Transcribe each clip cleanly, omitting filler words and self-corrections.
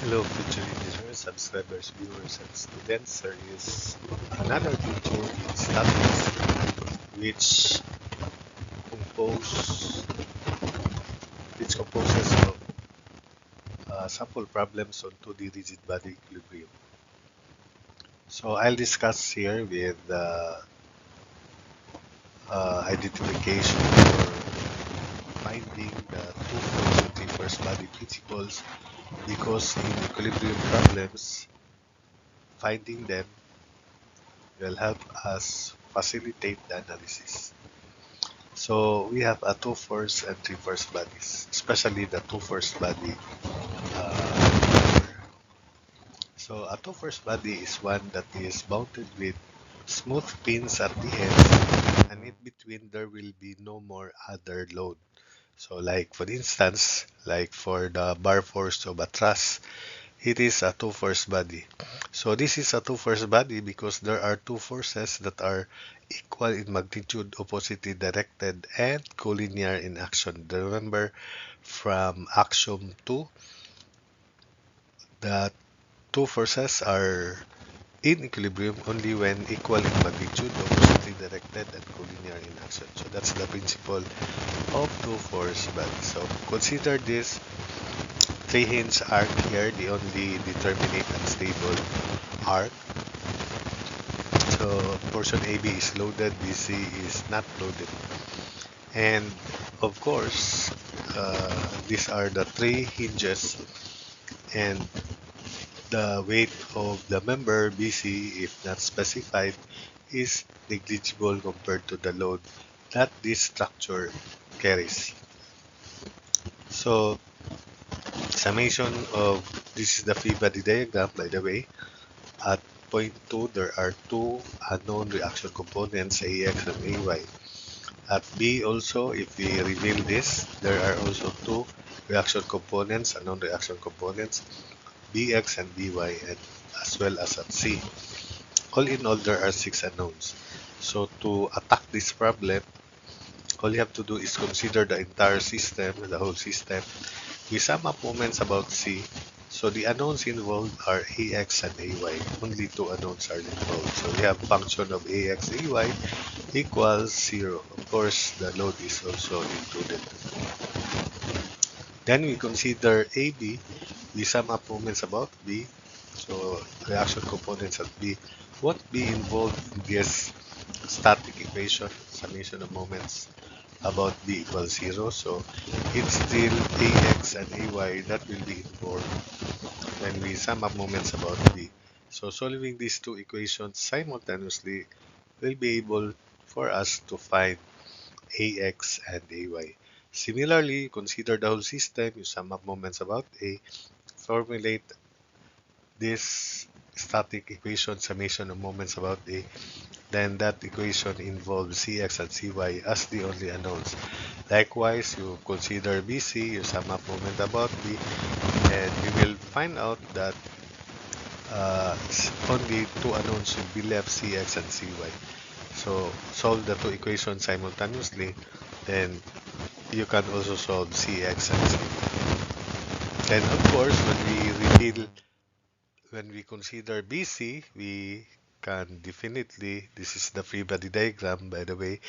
Hello, future engineers, subscribers, viewers, and students. There is another feature in statics which compose which composes of sample problems on 2D rigid body equilibrium. So I'll discuss here with identification for finding the two force and three force body principles because in equilibrium problems, finding them will help us facilitate the analysis. So we have a two first and three first bodies, especially the two first body. Uh, so a two first body is one that is bounded with smooth pins at the ends, and in between there will be no more other load. So like for instance, like for the bar force of a truss, it is a two force body. So this is a two force body because there are two forces that are equal in magnitude, oppositely directed, and collinear in action. Remember from axiom 2 that two forces are in equilibrium only when equal in magnitude, oppositely directed, and collinear in action. So that's the principle of two force bodies. So consider this three-hinge arc here, the only determinate and stable arc. So portion AB is loaded, BC is not loaded. And of course, these are the three hinges, and the weight of the member BC, if not specified, is negligible compared to the load that this structure carries. So summation of this is the free body diagram, by the way. At point 2, there are two unknown reaction components, AX and AY. At B also, if we reveal this, there are also two reaction components, unknown reaction components, Bx and By, and as well as at C. All in all, there are six unknowns. So to attack this problem, all you have to do is consider the entire system, the whole system. We sum up moments about C. So the unknowns involved are Ax and Ay. Only two unknowns are involved. So we have function of Ax, Ay equals 0. Of course, the load is also included. Then we consider AB. We sum up moments about B. So reaction components at B. What B involved in this static equation, summation of moments about B equals 0. So it's still Ax and Ay that will be involved when we sum up moments about B. So solving these two equations simultaneously will be able for us to find Ax and Ay. Similarly, consider the whole system. You sum up moments about A, formulate this static equation summation of moments about A, then that equation involves Cx and Cy as the only unknowns. Likewise, you consider BC, you sum up moment about B, and you will find out that only two unknowns will be left, Cx and Cy. So solve the two equations simultaneously, then you can also solve Cx and Cy. Then of course, when we consider BC, we can definitely, this is the free body diagram, by the way,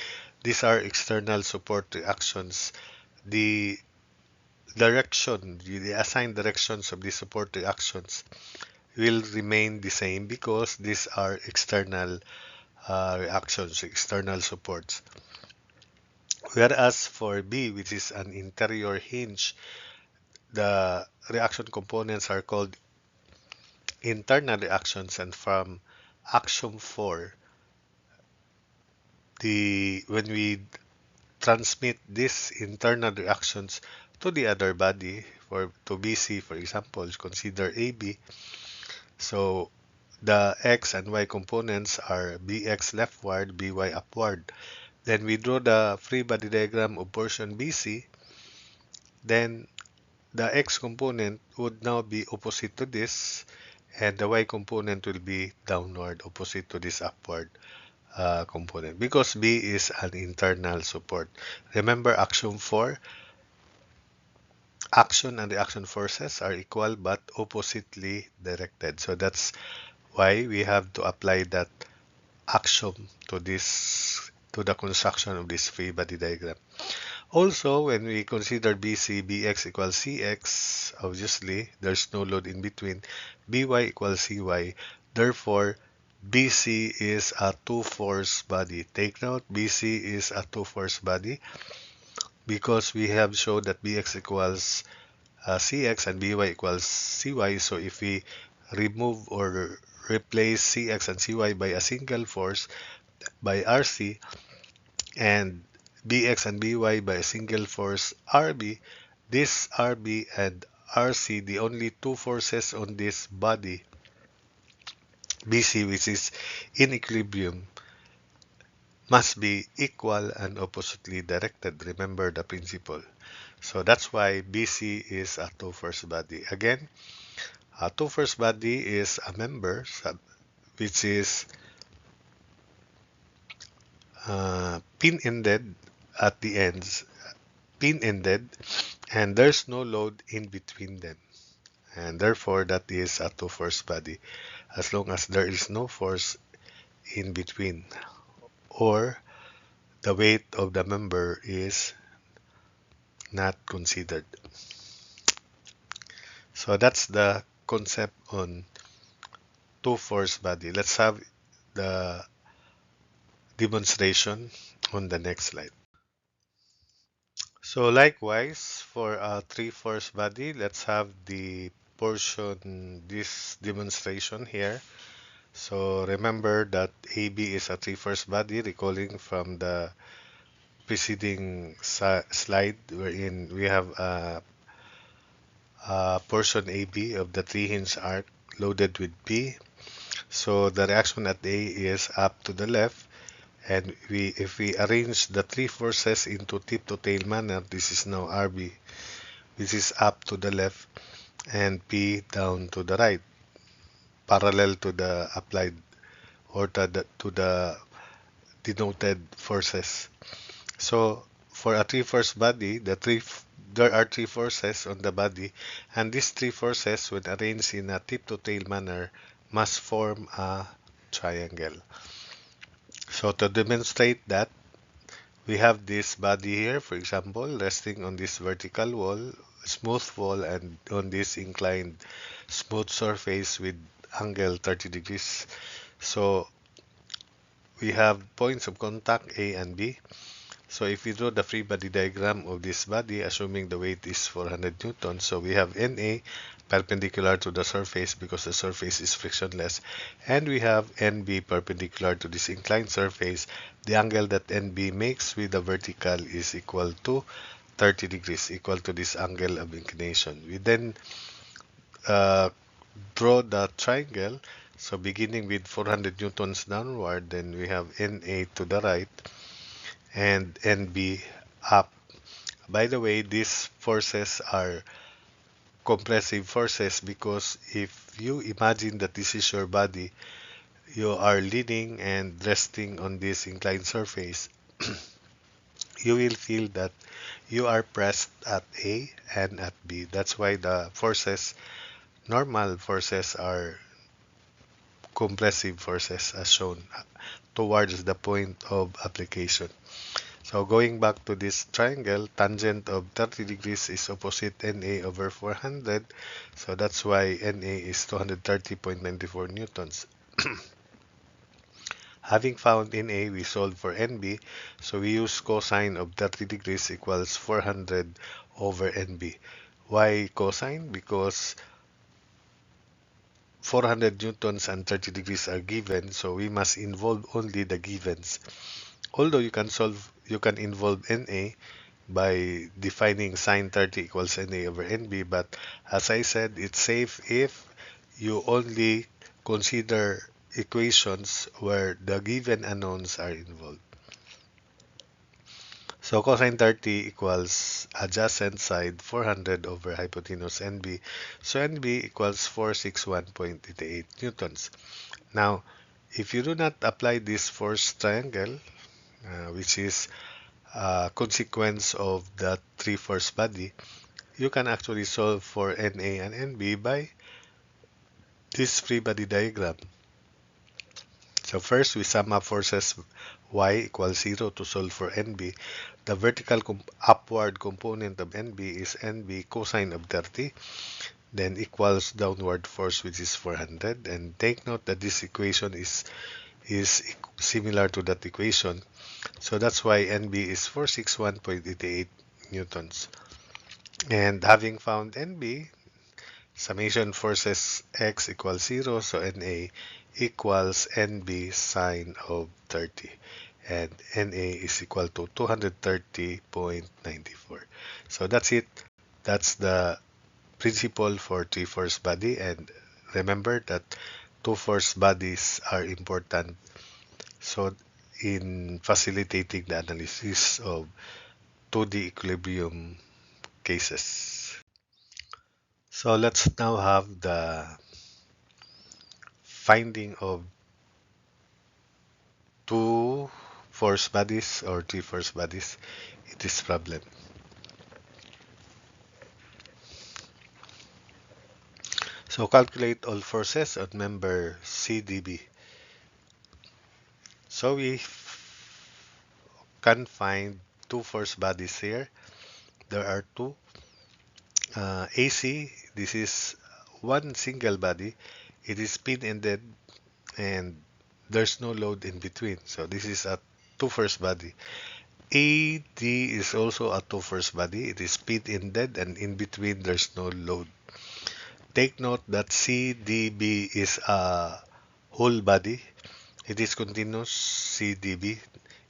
these are external support reactions. The the assigned directions of the support reactions will remain the same because these are external reactions, external supports. Whereas for B, which is an interior hinge, the reaction components are called internal reactions, and from axiom 4, when we transmit these internal reactions to the other body, to BC, for example, consider AB. So the X and Y components are BX leftward, BY upward. Then we draw the free body diagram of portion BC. Then the X component would now be opposite to this, and the Y component will be downward, opposite to this upward component, because B is an internal support. Remember axiom 4, action and reaction forces are equal but oppositely directed. So that's why we have to apply that axiom to the construction of this free body diagram. Also, when we consider BC, BX equals CX, obviously there's no load in between. BY equals CY. Therefore, BC is a two-force body. Take note, BC is a two-force body because we have shown that BX equals CX and BY equals CY. So if we remove or replace CX and CY by a single force by RC and BX and BY by a single force RB, this RB and RC, the only two forces on this body, BC, which is in equilibrium, must be equal and oppositely directed. Remember the principle. So that's why BC is a two-force body. Again, a two-force body is a member which is pin-ended at the ends, pin-ended, and there's no load in between them. And therefore, that is a two-force body as long as there is no force in between or the weight of the member is not considered. So that's the concept on two-force body. Let's have the demonstration on the next slide. So likewise, for a three-force body, let's have the portion, this demonstration here. So remember that AB is a three-force body, recalling from the preceding slide wherein we have a portion AB of the three-hinge arc loaded with P. So the reaction at A is up to the left, and if we arrange the three forces into tip-to-tail manner, this is now RB, which is up to the left, and P down to the right, parallel to the applied or to the denoted forces. So for a three-force body, there are three forces on the body, and these three forces, when arranged in a tip-to-tail manner, must form a triangle. So to demonstrate that, we have this body here, for example, resting on this vertical wall, smooth wall, and on this inclined smooth surface with angle 30 degrees. So we have points of contact A and B. So if we draw the free body diagram of this body, assuming the weight is 400 newtons, so we have NA perpendicular to the surface because the surface is frictionless, and we have NB perpendicular to this inclined surface. The angle that NB makes with the vertical is equal to 30 degrees, equal to this angle of inclination. We then uh, draw the triangle. So beginning with 400 newtons downward, then we have NA to the right and NB up. By the way, these forces are compressive forces because if you imagine that this is your body, you are leaning and resting on this inclined surface, you will feel that you are pressed at A and at B. That's why the forces, normal forces, are compressive forces as shown towards the point of application. So going back to this triangle, tangent of 30 degrees is opposite NA over 400. So that's why NA is 230.94 newtons. Having found NA, we solve for NB. So we use cosine of 30 degrees equals 400 over NB. Why cosine? Because 400 newtons and 30 degrees are given, so we must involve only the givens. Although you can involve NA by defining sine 30 equals NA over NB, but as I said, it's safe if you only consider equations where the given unknowns are involved. So cosine 30 equals adjacent side 400 over hypotenuse NB. So NB equals 461.88 newtons. Now, if you do not apply this force triangle, which is a consequence of the three-force body, you can actually solve for NA and NB by this free body diagram. So first, we sum up forces y equals 0 to solve for NB. The vertical upward component of NB is NB cosine of 30, then equals downward force, which is 400. And take note that this equation is similar to that equation. So that's why NB is 461.88 newtons. And having found NB, summation forces x equals 0, so NA equals NB sine of 30. And NA is equal to 230.94. So that's it. That's the principle for three-force body. And remember that two-force bodies are important so in facilitating the analysis of 2D equilibrium cases. So let's now have the finding of two force bodies or three force bodies in this problem. So calculate all forces on member CDB. So we can find two force bodies here. There are two. AC, this is one single body. It is pin-ended and there's no load in between. So this is a two-force body. AD is also a two-force body. It is pin-ended and in between there's no load. Take note that CDB is a whole body. It is continuous CDB.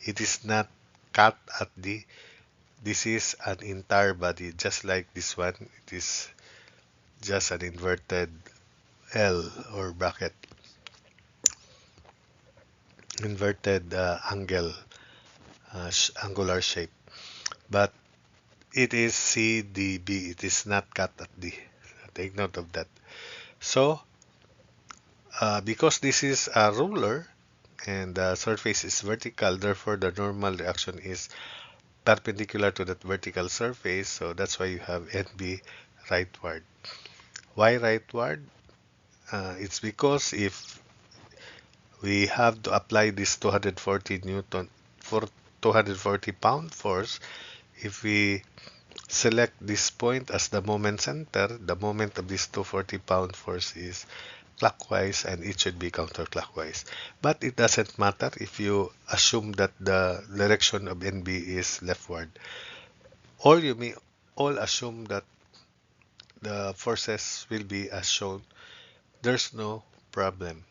It is not cut at D. This is an entire body, just like this one. It is just an inverted L or bracket, inverted angular shape. But it is CDB. It is not cut at D. Take note of that. So, because this is a ruler and the surface is vertical, therefore the normal reaction is perpendicular to that vertical surface. So that's why you have NB rightward. Why rightward? It's because if we have to apply this 240 Newton for 240 pound force, if we select this point as the moment center, the moment of this 240 pound force is clockwise and it should be counterclockwise. But it doesn't matter if you assume that the direction of NB is leftward. Or you may all assume that the forces will be as shown. There's no problem.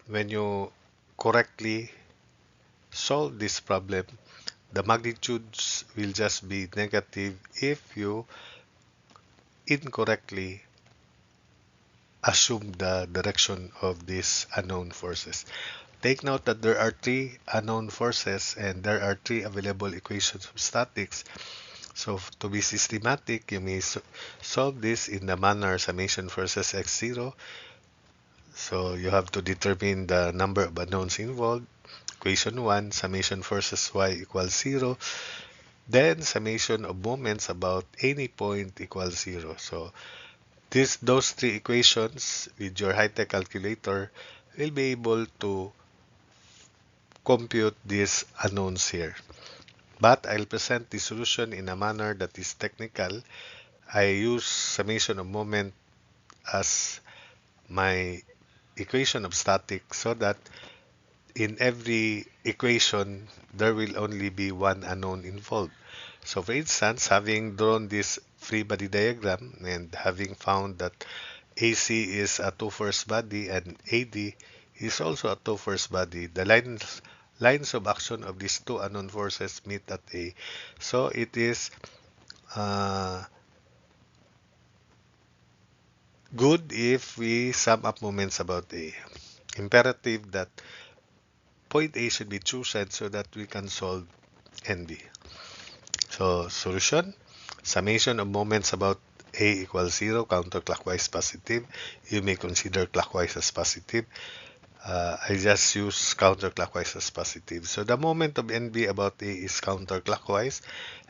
When you correctly solve this problem, the magnitudes will just be negative if you incorrectly assume the direction of these unknown forces. Take note that there are three unknown forces and there are three available equations of statics. So to be systematic, you may solve this in the manner summation forces x0. So you have to determine the number of unknowns involved. Equation 1, summation forces y equals 0. Then summation of moments about any point equals 0. So those three equations with your high-tech calculator will be able to compute these unknowns here. But I'll present the solution in a manner that is technical. I use summation of moment as my equation of statics so that in every equation there will only be one unknown involved. So for instance, having drawn this free body diagram and having found that AC is a two-force body and AD is also a two-force body, the lines of action of these two unknown forces meet at A. So it is good if we sum up moments about A. Imperative that point A should be chosen so that we can solve NB. So solution, summation of moments about A equals 0, counterclockwise positive. You may consider clockwise as positive. I just use counterclockwise as positive. So the moment of NB about A is counterclockwise,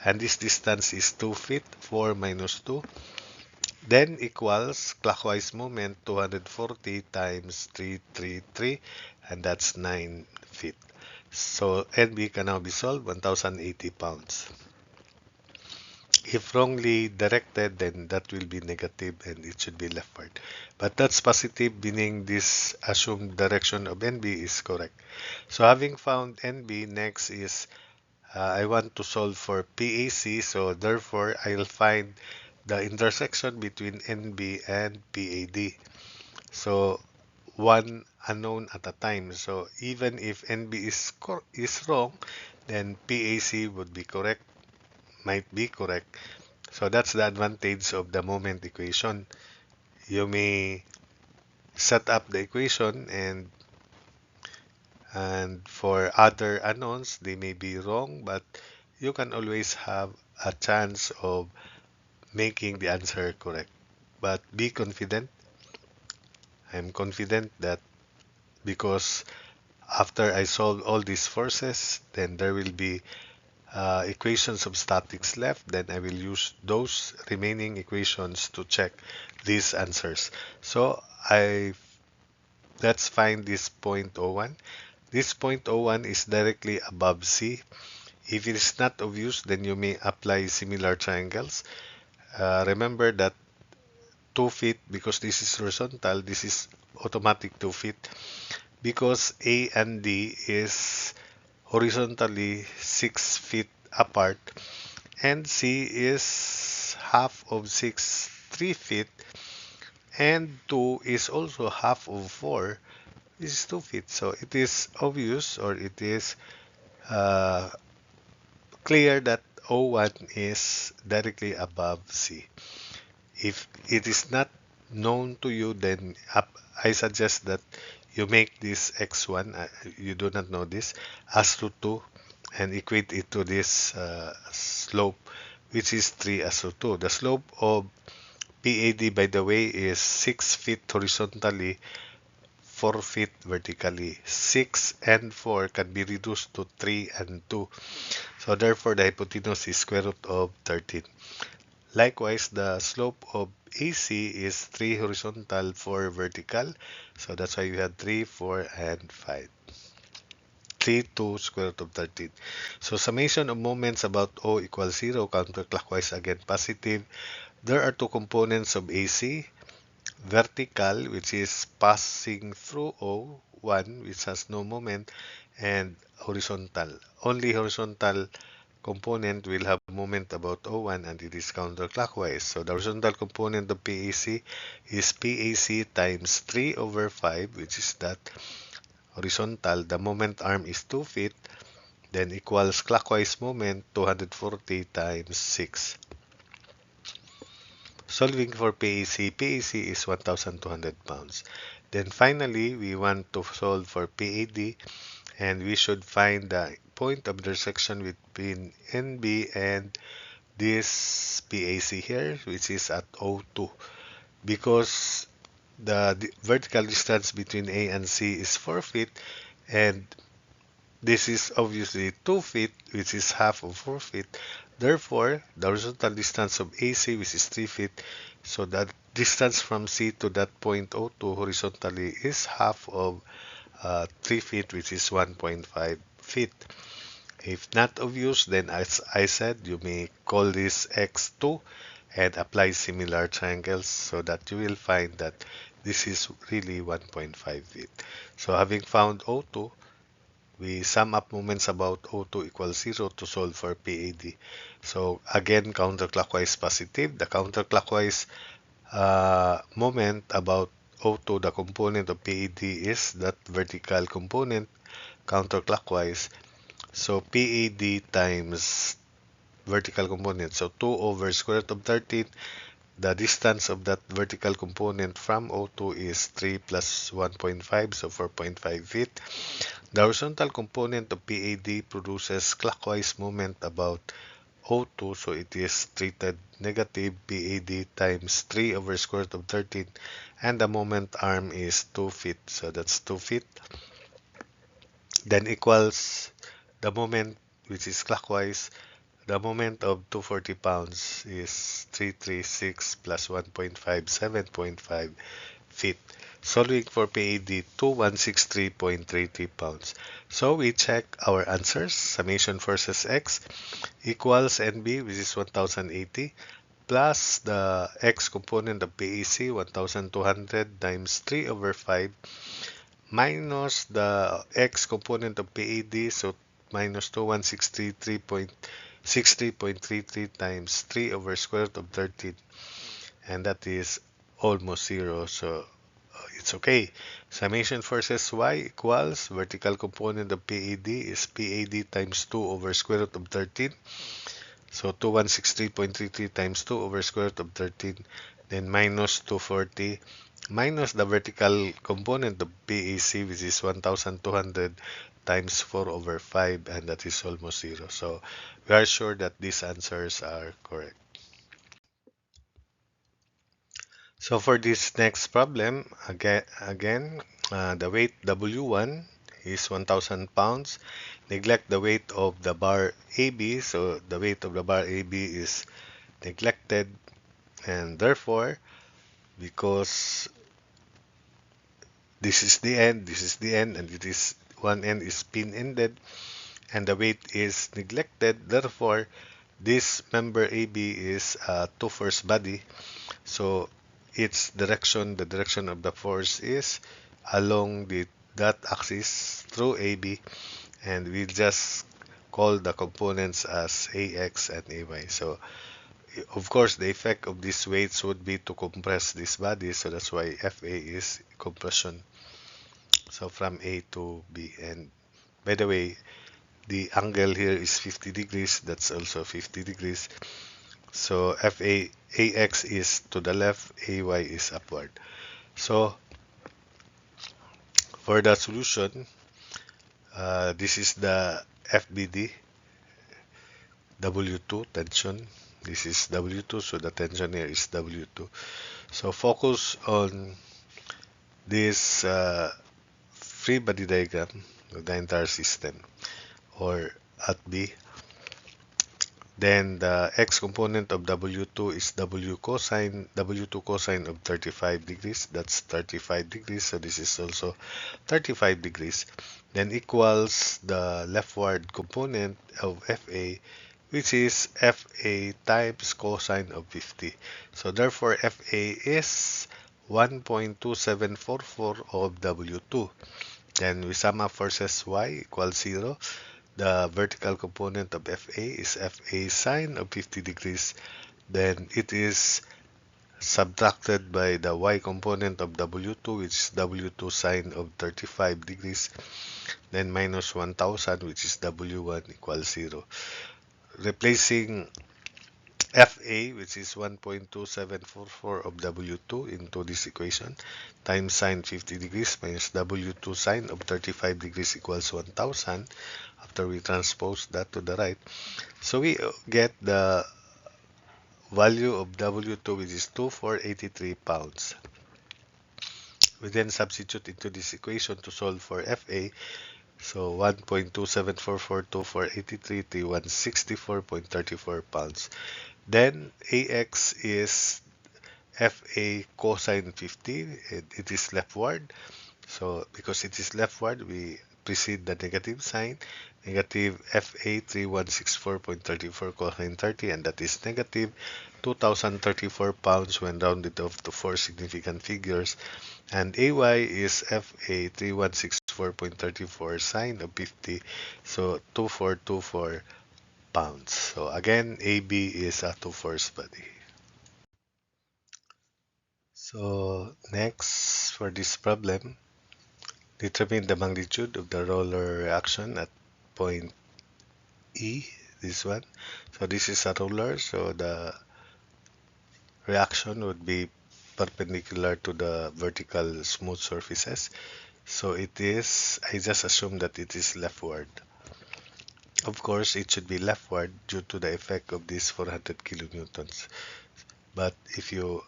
and this distance is 2 feet, 4 minus 2, then equals clockwise moment 240 times 333, and that's 9 feet. So NB can now be solved, 1080 pounds. If wrongly directed, then that will be negative and it should be leftward. But that's positive, meaning this assumed direction of NB is correct. So having found NB, next is I want to solve for PAC, so therefore I'll find the intersection between NB and PAD. So one unknown at a time. So even if NB is wrong, then PAC would be correct, might be correct. So that's the advantage of the moment equation. You may set up the equation and for other unknowns, they may be wrong, but you can always have a chance of making the answer correct. But be confident. I'm confident that because after I solve all these forces, then there will be equations of statics left. Then I will use those remaining equations to check these answers. So let's find this point zero 0.01. This point zero 0.01 is directly above C. If it is not obvious, then you may apply similar triangles. Remember that 2 feet, because this is horizontal, this is automatic 2 feet. Because A and D is horizontally 6 feet apart, and C is half of 6, 3 feet, and 2 is also half of 4, this is 2 feet. So it is obvious, or it is uh, clear that O1 is directly above C. If it is not known to you, then I suggest that you make this x1, you do not know this, as root 2 and equate it to this slope, which is 3 as root 2. The slope of PAD, by the way, is 6 feet horizontally, 4 feet vertically. 6 and 4 can be reduced to 3 and 2. So therefore, the hypotenuse is square root of 13. Likewise, the slope of AC is 3 horizontal, 4 vertical. So that's why you have 3, 4, and 5. 3 to square root of 13. So summation of moments about O equals 0, counterclockwise again positive. There are two components of AC. Vertical, which is passing through O, 1, which has no moment, and horizontal. Only horizontal component will have moment about O1 and it is counterclockwise. So the horizontal component of PAC is PAC times 3 over 5, which is that horizontal. The moment arm is 2 feet, then equals clockwise moment 240 times 6. Solving for PAC, PAC is 1,200 pounds. Then finally, we want to solve for PAD, and we should find the point of intersection between NB and this PAC here, which is at O2. Because the vertical distance between A and C is 4 feet, and this is obviously 2 feet, which is half of 4 feet. Therefore, the horizontal distance of AC, which is 3 feet, so that distance from C to that point O2 horizontally is half of 3 feet, which is 1.5 feet. If not obvious, then as I said, you may call this x2 and apply similar triangles so that you will find that this is really 1.5 feet. So having found O2, we sum up moments about O2 equals 0 to solve for PAD. So again, counterclockwise positive. The counterclockwise moment about O2, the component of PAD, is that vertical component counterclockwise. So PAD times vertical component. So 2 over square root of 13. The distance of that vertical component from O2 is 3 plus 1.5, so 4.5 feet. The horizontal component of PAD produces clockwise moment about O2, so it is treated negative PAD times 3 over square root of 13, and the moment arm is 2 feet, so that's 2 feet. Then equals the moment, which is clockwise, the moment of 240 pounds is 336 plus 1.5, 7.5 feet. Solving for PAD, 2163.33 pounds. So we check our answers. Summation forces X equals NB, which is 1080, plus the X component of PAC, 1200 times 3 over 5, minus the X component of PAD, so minus 2163.63.33 times 3 over square root of 13, and that is almost zero, so it's okay. Summation forces Y equals vertical component of PAD is PAD times 2 over square root of 13. So 2163.33 times 2 over square root of 13, then minus 240 minus the vertical component of PAC, which is 1200 times 4 over 5, and that is almost zero. So we are sure that these answers are correct. So for this next problem, again, the weight W1 is 1000 pounds. Neglect the weight of the bar AB. So the weight of the bar AB is neglected, and therefore, because this is the end, and it is one end is pin-ended, and the weight is neglected, therefore, this member AB is a two-force body. So its direction, the direction of the force is along the that axis through AB, and we just call the components as AX and AY. So of course the effect of these weights would be to compress this body, so that's why FA is compression. So from A to B, and by the way, the angle here is 50 degrees, that's also 50 degrees. So FA AX is to the left, AY is upward. So for the solution, this is the FBD, W2 tension. This is W2, so the tension here is W2. So focus on this free body diagram of the entire system, or at B. Then the x component of W2 is W2 cosine of 35 degrees. That's 35 degrees. So this is also 35 degrees. Then equals the leftward component of FA, which is FA times cosine of 50. So therefore FA is 1.2744 of W2. Then we sum up forces Y equals 0. The vertical component of FA is FA sine of 50 degrees. Then it is subtracted by the Y component of W2, which is W2 sine of 35 degrees. Then minus 1000, which is W1 equals 0. Replacing FA, which is 1.2744 of W2 into this equation, times sine 50 degrees minus W2 sine of 35 degrees equals 1000 after we transpose that to the right. So we get the value of W2, which is 2483 pounds. We then substitute into this equation to solve for FA. So 1.27442483 to 164.34 pounds. Then AX is FA cosine 50, and it is leftward. So because it is leftward, we precede the negative sign. Negative FA 3164.34 cosine 30, and that is negative 2034 pounds when rounded off to four significant figures. And AY is FA 3164.34 sine of 50, so 2424 pounds. So again, AB is a two-force body. So next, for this problem, determine the magnitude of the roller reaction at point E, this one. So this is a roller, so the reaction would be perpendicular to the vertical smooth surfaces. So it is, I just assume that it is leftward. Of course, it should be leftward due to the effect of these 400 kilonewtons. But if you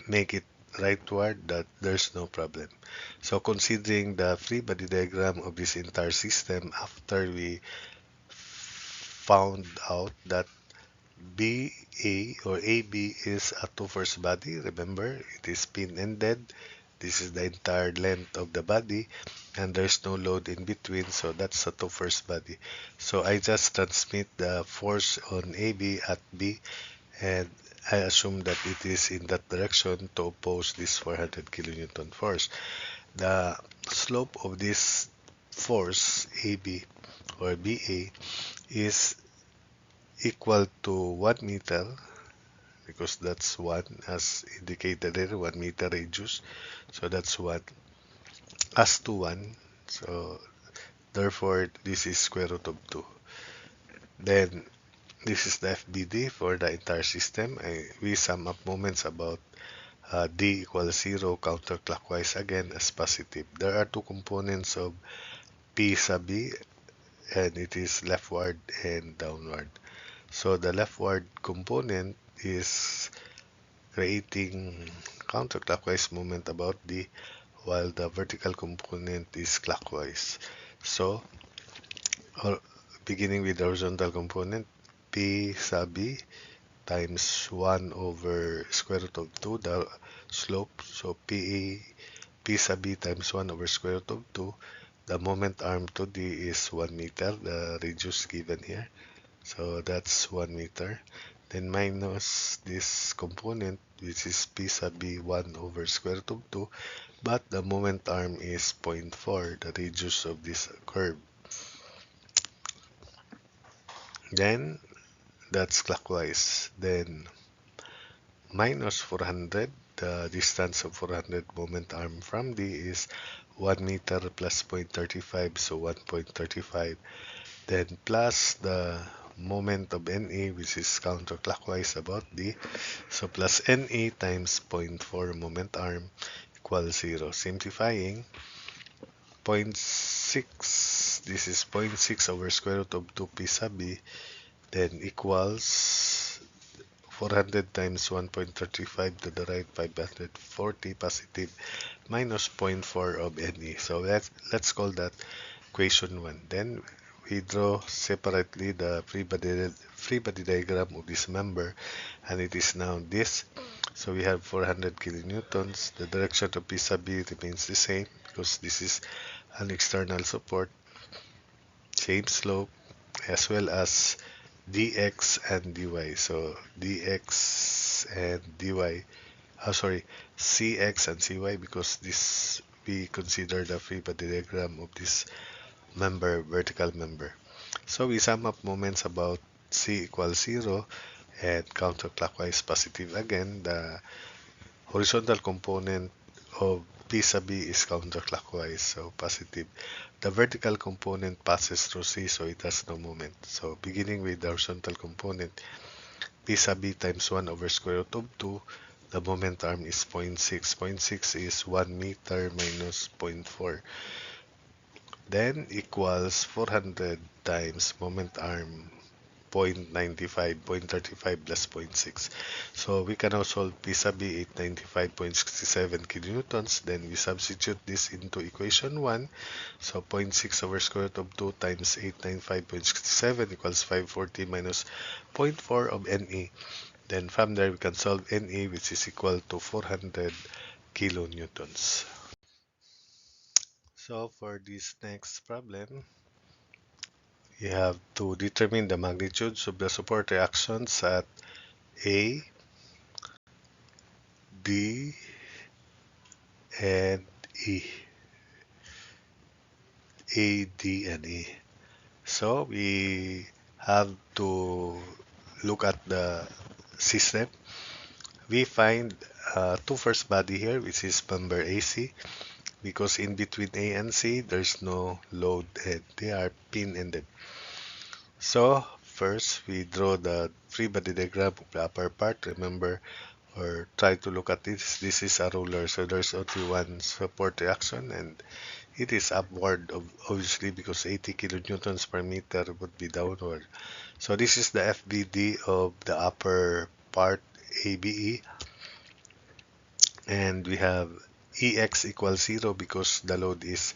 make it rightward, that there's no problem. So considering the free body diagram of this entire system, after we found out that BA or AB is a two-force body, remember, it is pin-ended. This is the entire length of the body, and there's no load in between, so that's a two-force body. So I just transmit the force on AB at B, and I assume that it is in that direction to oppose this 400 kilonewton force. The slope of this force AB or BA is equal to 1 meter, because that's 1 as indicated there, 1 meter radius. So that's 1 as to 1. So therefore this is square root of 2. Then this is the FBD for the entire system. We sum up moments about D equals 0 counterclockwise again as positive. There are two components of P sub B, and it is leftward and downward. So the leftward component is creating counterclockwise moment about D, while the vertical component is clockwise. So, or beginning with the horizontal component, P sub B times 1 over square root of 2, the slope. So P sub B times 1 over square root of 2. The moment arm to D is 1 meter, the radius given here. So that's 1 meter. Then minus this component, which is P sub B 1 over square root of 2. But the moment arm is zero point 0.4, the radius of this curve. Then that's clockwise. Then minus 400, the distance of 400 moment arm from D is 1 meter plus 0.35, so 1.35. Then plus the moment of NA, which is counterclockwise about D, so plus NA times zero point 0.4 moment arm equals 0. Simplifying, zero point 0.6, this is zero point 0.6 over square root of 2 P sub B, then equals 400 times 1.35 to the right, 540 positive, minus zero point 0.4 of NE. So let's call that equation 1. Then we draw separately the free body diagram of this member, and it is now this. So we have 400 kilonewtons. The direction of P sub B remains the same because this is an external support, same slope, as well as dx and dy. So dx and dy, sorry, cx and cy, because this we consider the free body diagram of this member, vertical member. So we sum up moments about c equals 0 and counterclockwise positive again. The horizontal component of P sub B is counterclockwise, so positive. The vertical component passes through C, so it has no moment. So beginning with the horizontal component, P sub B times 1 over square root of 2, the moment arm is 0 0.6. 0 0.6 is 1 meter minus 0 point 0.4. Then equals 400 times moment arm 0.95, 0.35 plus 0.6. So we can now solve P sub B 895.67 kilonewtons. Then we substitute this into equation 1. So zero point 0.6 over square root of 2 times 895.67 equals 540 minus zero point 0.4 of NE. Then from there we can solve NE, which is equal to 400 kilonewtons. So for this next problem, you have to determine the magnitudes of the support reactions at A, D, and E. A, D, and E. So we have to look at the system. We find two first body here, which is member AC, because in between A and C, there's no load and they are pin-ended. So first, we draw the free body diagram of the upper part. Remember, or try to look at this. This is a roller, so there's only one support reaction, and it is upward, obviously, because 80 kilonewtons per meter would be downward. So this is the FBD of the upper part, ABE, and we have EX equals 0 because the load is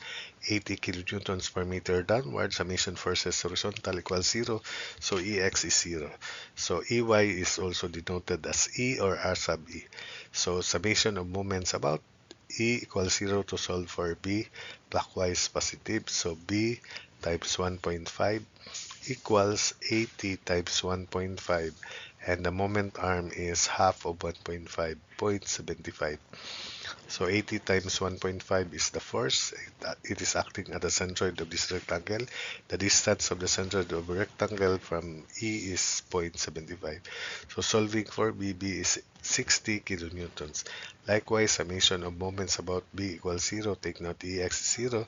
80 kilonewtons per meter downward. Summation forces horizontal equals 0, so EX is 0. So EY is also denoted as E or R sub E. So summation of moments about E equals 0 to solve for B clockwise positive. So B times 1.5 equals 80 times 1.5, and the moment arm is half of 1.5, 0.75. So 80 times 1.5 is the force. It is acting at the centroid of this rectangle. The distance of the centroid of a rectangle from E is 0.75. So solving for BB is 60 kilonewtons. Likewise, summation of moments about B equals 0. Take note EX is 0.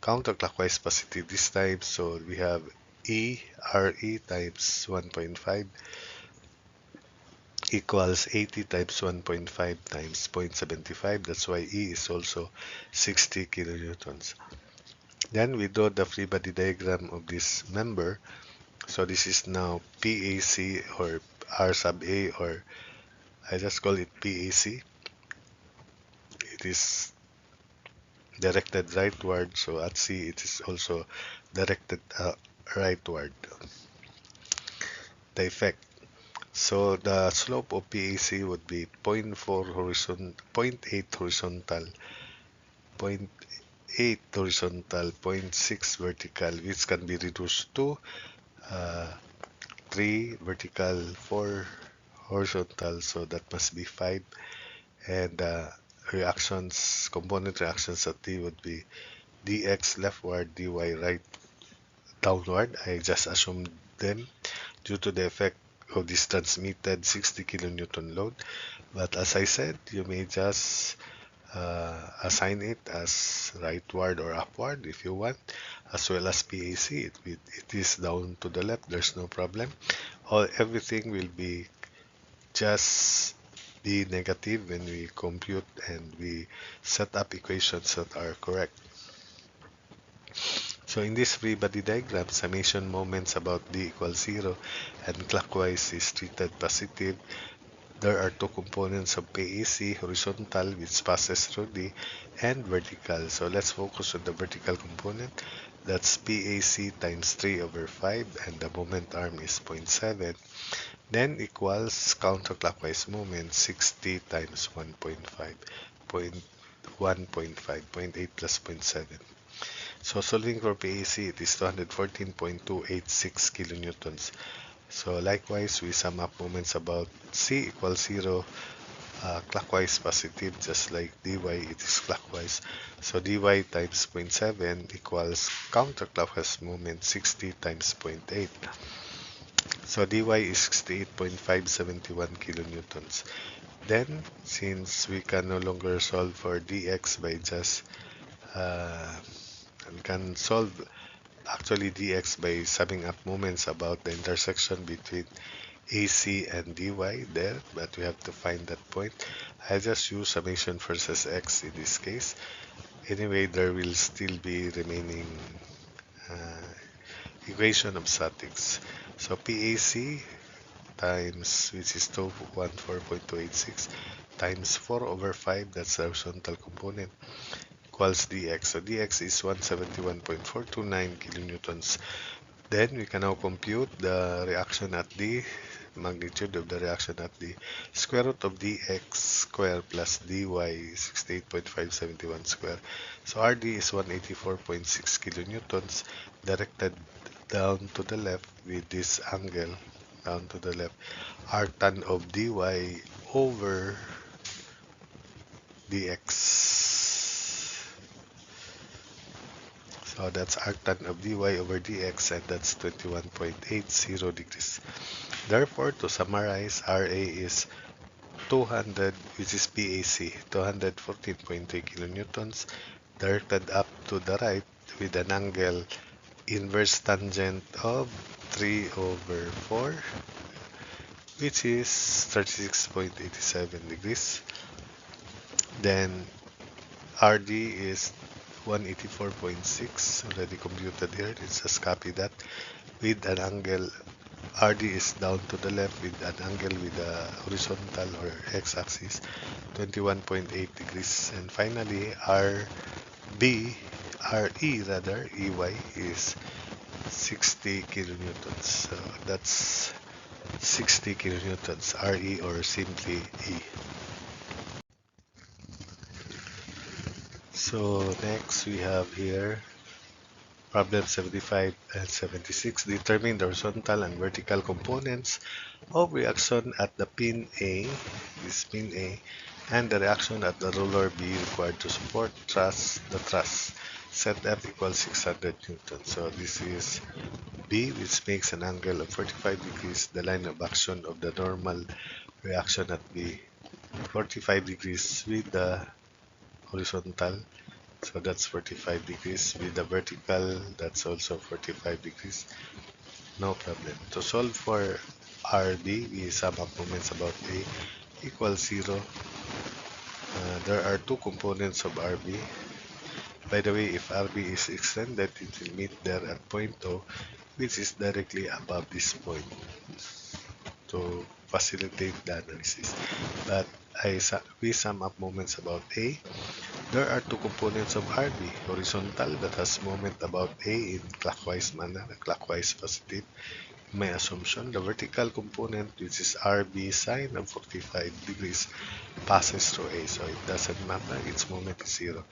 Counterclockwise positive this time. So we have E RE times 1.5 equals 80 times 1.5 times 0.75. That's why E is also 60 kilonewtons. Then we draw the free body diagram of this member. So this is now PAC or R sub A, or I just call it PAC. It is directed rightward, so at C it is also directed rightward. The effect. So the slope of PAC would be 0.4 horizontal, 0.8 horizontal, 0.8 horizontal, 0.6 vertical, which can be reduced to uh, 3 vertical, 4 horizontal, so that must be 5. And reactions, component reactions at T would be dx leftward, dy right downward. I just assumed them due to the effect of this transmitted 60 kilonewton load. But as I said, you may just assign it as rightward or upward if you want, as well as PAC. It is down to the left, there's no problem. Everything will be just be negative when we compute and we set up equations that are correct. So in this free body diagram, summation moments about D equals 0 and clockwise is treated positive. There are two components of PAC, horizontal, which passes through D, and vertical. So let's focus on the vertical component. That's PAC times 3 over 5, and the moment arm is 0.7. Then equals counterclockwise moment, 60 times 1.5, 1.5, 0.8 plus 0.7. So solving for PAC, it is 214.286 kilonewtons. So likewise, we sum up moments about C equals 0, clockwise positive, just like dy, it is clockwise. So dy times 0.7 equals counterclockwise moment 60 times 0.8. So dy is 68.571 kilonewtons. Then, since we can no longer solve for dx by just, we can solve actually dx by summing up moments about the intersection between AC and dy there, but we have to find that point. I just use summation versus x in this case. Anyway, there will still be remaining uh, equation of statics. So PAC times, which is 214.286, times 4 over 5, that's the horizontal component, equals dx. So dx is 171.429 kilonewtons. Then we can now compute the reaction at D, magnitude of the reaction at D. Square root of dx square plus dy is 68.571 square. So RD is 184.6 kilonewtons, directed down to the left with this angle down to the left. R tan of dy over dx. So that's arctan of dy over dx, and that's 21.80 degrees. Therefore, to summarize, RA is 200, which is PAC, 214.3 kilonewtons, directed up to the right with an angle inverse tangent of 3 over 4 which is 36.87 degrees. Then RD is 184.6, already computed here. Let's just copy that with an angle. RD is down to the left with an angle with the horizontal or x-axis 21.8 degrees. And finally, RE rather, EY is 60 kilonewtons. So that's 60 kilonewtons, RE or simply E. So next we have here problem 75 and 76. Determine the horizontal and vertical components of reaction at the pin A, this pin A, and the reaction at the roller B required to support the truss. Set F equals 600 newtons. So this is B, which makes an angle of 45 degrees. The line of action of the normal reaction at B, 45 degrees with the horizontal. So that's 45 degrees. With the vertical, that's also 45 degrees. No problem. To solve for RB, we sum up moments about A equals 0. There are two components of RB. By the way, if RB is extended, it will meet there at point O, which is directly above this point to facilitate the analysis. But we sum up moments about A. There are two components of RB, horizontal that has moment about A in clockwise manner, clockwise positive. My assumption, the vertical component, which is RB sine of 45 degrees, passes through A, so it doesn't matter, its moment is 0.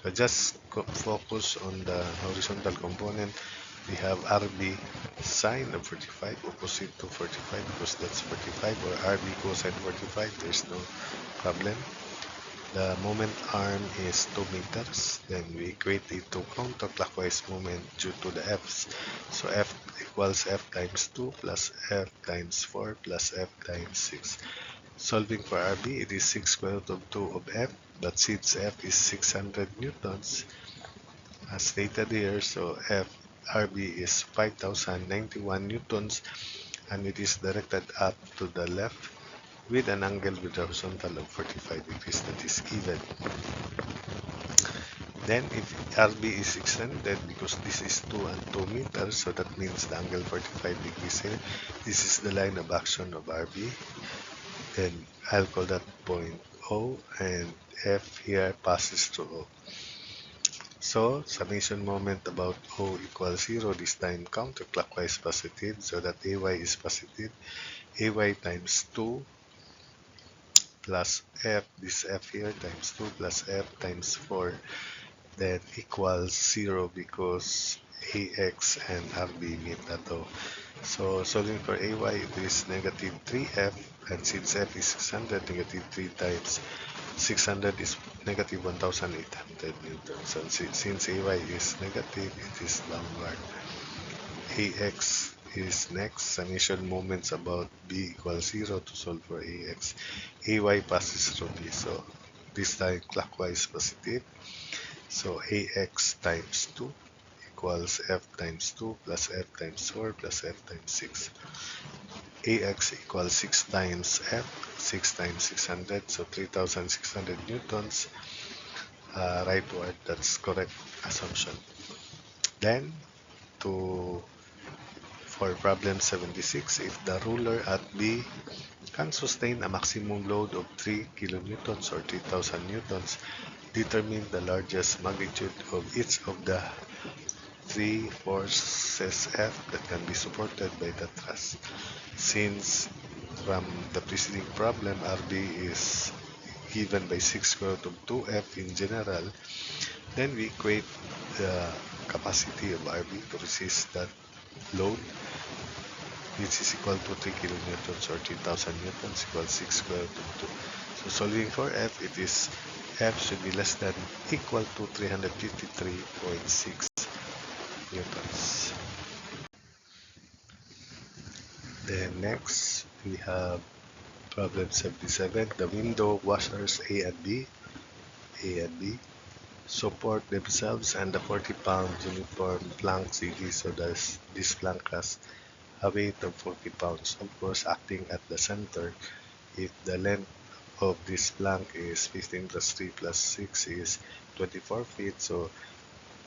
So just focus on the horizontal component. We have RB sine of 45 opposite to 45 because that's 45, or RB cosine 45, there's no problem. The moment arm is 2 meters, then we equate it to counterclockwise moment due to the F's. So F equals F times 2 plus F times 4 plus F times 6. Solving for RB, it is 6 square root of 2 of F, but since F is 600 newtons, as stated here, so RB is 5091 newtons, and it is directed up to the left with an angle with the horizontal of 45 degrees, that is even. Then if RB is extended, because this is 2 and 2 meters, so that means the angle 45 degrees here. This is the line of action of RB. Then I'll call that point O, and F here passes through O. So summation moment about O equals 0, this time counterclockwise positive, so that AY is positive. AY times 2 plus F, this F here times 2 plus F times 4, then equals 0 because AX and RB meet at O. So solving for AY, it is negative 3F, and since F is 600, negative 3 times 600 is negative 1800 newtons. And since AY is negative, it is downward. AX is next. Summation moments about B equals 0 to solve for AX. AY passes through B, so this time clockwise positive. So AX times 2 equals F times 2 plus F times 4 plus F times 6. AX equals 6 times F, 6 times 600, so 3600 newtons. Rightward, that's correct assumption. Then, for problem 76, if the ruler at B can sustain a maximum load of 3 kilonewtons or 3000 newtons, determine the largest magnitude of each of the three forces F that can be supported by the truss. Since from the preceding problem, RB is given by 6 square root of 2F in general, then we equate the capacity of RB to resist that load, which is equal to 3 kilonewtons or 3000 newtons equals 6 square root of 2. So solving for F, it is F should be less than equal to 353.6 newtons. Then next, we have problem 77. The window washers A and B support themselves and the 40-pound uniform plank CD. So this plank has a weight of 40 pounds. Of course, acting at the center, if the length of this plank is 15 plus 3 plus 6 is 24 feet, so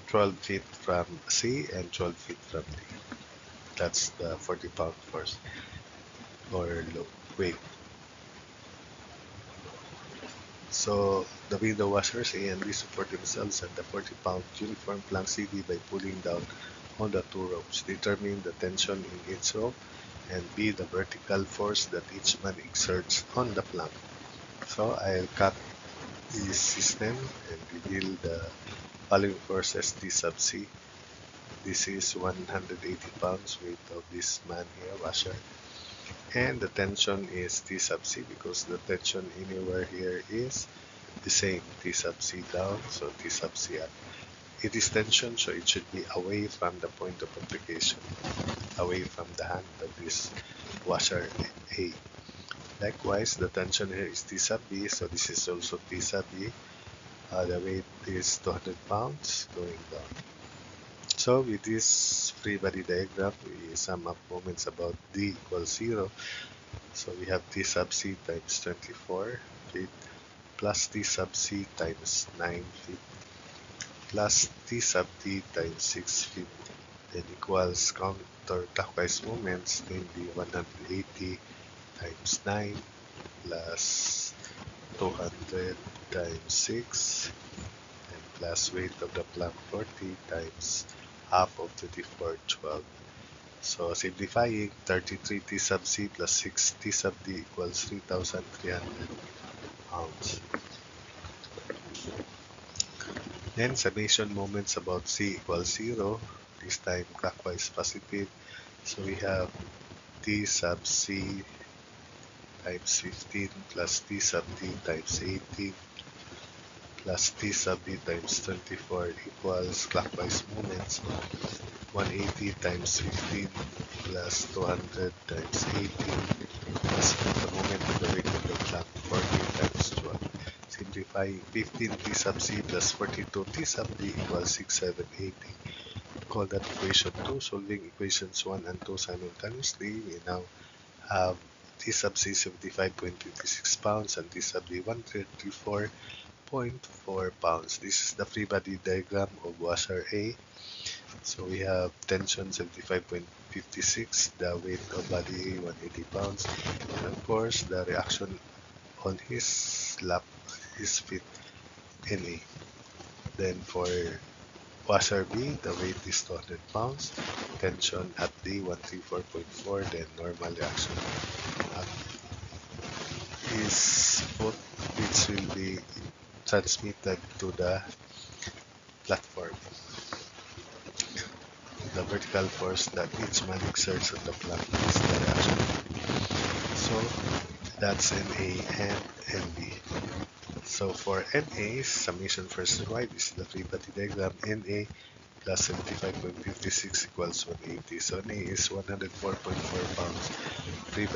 12 feet from C and 12 feet from D. That's the 40-pound force or weight. So the window washers A and B support themselves at the 40-pound uniform plank CD by pulling down on the two ropes. Determine the tension in each rope, and B, the vertical force that each man exerts on the plank. So I'll cut this system and reveal the following forces. T sub C. This is 180 pounds weight of this man here, washer. And the tension is T sub C because the tension anywhere here is the same. T sub C down, so T sub C up. It is tension, so it should be away from the point of application, away from the hand of this washer A. Likewise, the tension here is T sub B, so this is also T sub B. The weight is 200 pounds going down. So with this free body diagram, we sum up moments about D equals 0. So we have T sub C times 24 feet plus T sub C times 9 feet plus T sub D times 6 feet, then equals counterclockwise moments, namely 180 times 9 plus 200 times 6 and plus weight of the plank 40 times half of 24, 12. So simplifying, 33 T sub C plus 6 T sub D equals 3,300 pounds. Then summation moments about C equals 0, this time clockwise positive. So we have T sub C times 15 plus T sub D times 18 plus T sub D times 24 equals clockwise moments 180 times 15 plus 200 times 18 plus the moment of the weight of the plank 40 times 12. Simplifying, 15 T sub C plus 42 T sub D equals 6780. Call that equation 2. Solving equations 1 and 2 simultaneously, we now have T sub C 75.56 pounds and T sub D 134.4 pounds. This is the free body diagram of washer A. So we have tension 75.56, the weight of body A 180 pounds, and of course the reaction on his lap, his feet, NA. Then for washer B, the weight is 200 pounds, tension at D 134.4, then normal reaction at his foot, which will be transmitted to the platform. The vertical force that each man exerts on the plank is the reaction. So that's NA and NB. So for NA, summation versus Y, this is the free body diagram. NA plus 75.56 equals 180. So NA is 104.4 pounds. Free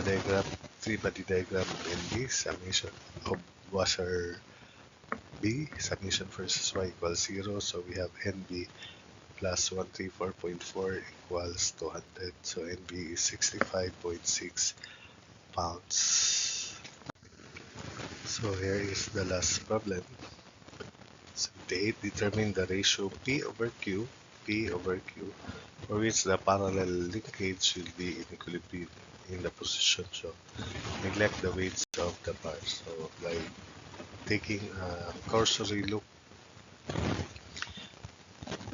body diagram of NB, summation of washer B, summation versus Y equals 0. So we have NB plus 134.4 equals 200. So NB is 65.6 pounds. So here is the last problem. 78. Determine the ratio P over Q for which the parallel linkage will be in equilibrium in the position. So neglect the weights of the bars. So by taking a cursory look,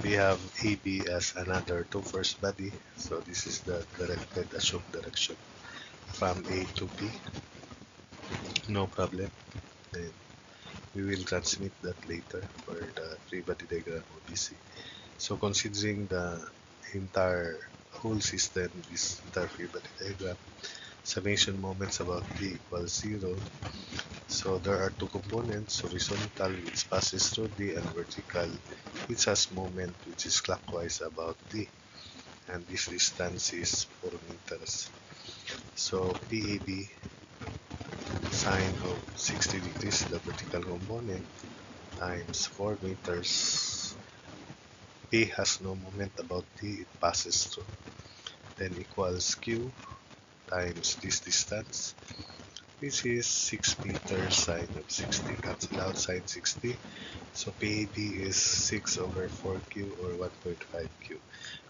we have AB as another two-force body. So this is the directed assumed direction from A to B. No problem. And we will transmit that later for the free body diagram of BC. So considering the entire whole system, this entire free body diagram, summation moments about D equals 0. So there are two components, horizontal which passes through D and vertical which has moment which is clockwise about D. And this distance is 4 meters. So PAB sine of 60 degrees, the vertical component, times 4 meters. P has no moment about D, it passes through. then equals Q times this distance, which is 6 meters sine of 60. Cancel out sine 60. So PAB is 6 over 4Q or 1.5Q.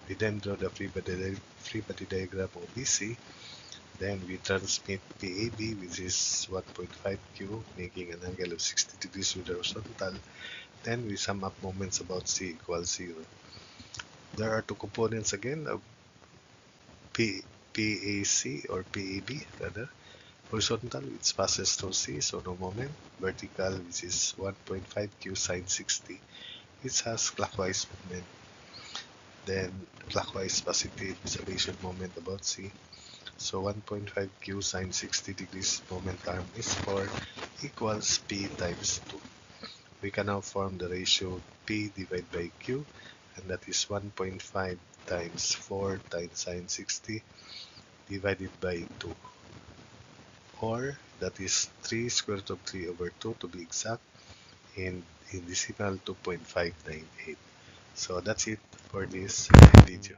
We then draw the free body diagram of BC. Then we transmit PAB, which is 1.5Q, making an angle of 60 degrees with the horizontal. Then we sum up moments about C equals 0. There are two components again of PAC or PAB rather. Horizontal, which passes through C, so no moment. Vertical, which is 1.5Q sine 60, which has clockwise movement. Then clockwise positive acceleration moment about C. So 1.5Q sine 60 degrees moment arm is 4 equals P times 2. We can now form the ratio P divided by Q, and that is 1.5 times 4 times sine 60 divided by 2, or that is 3 square root of 3 over 2 to be exact, and in decimal 2.598. So that's it for this video.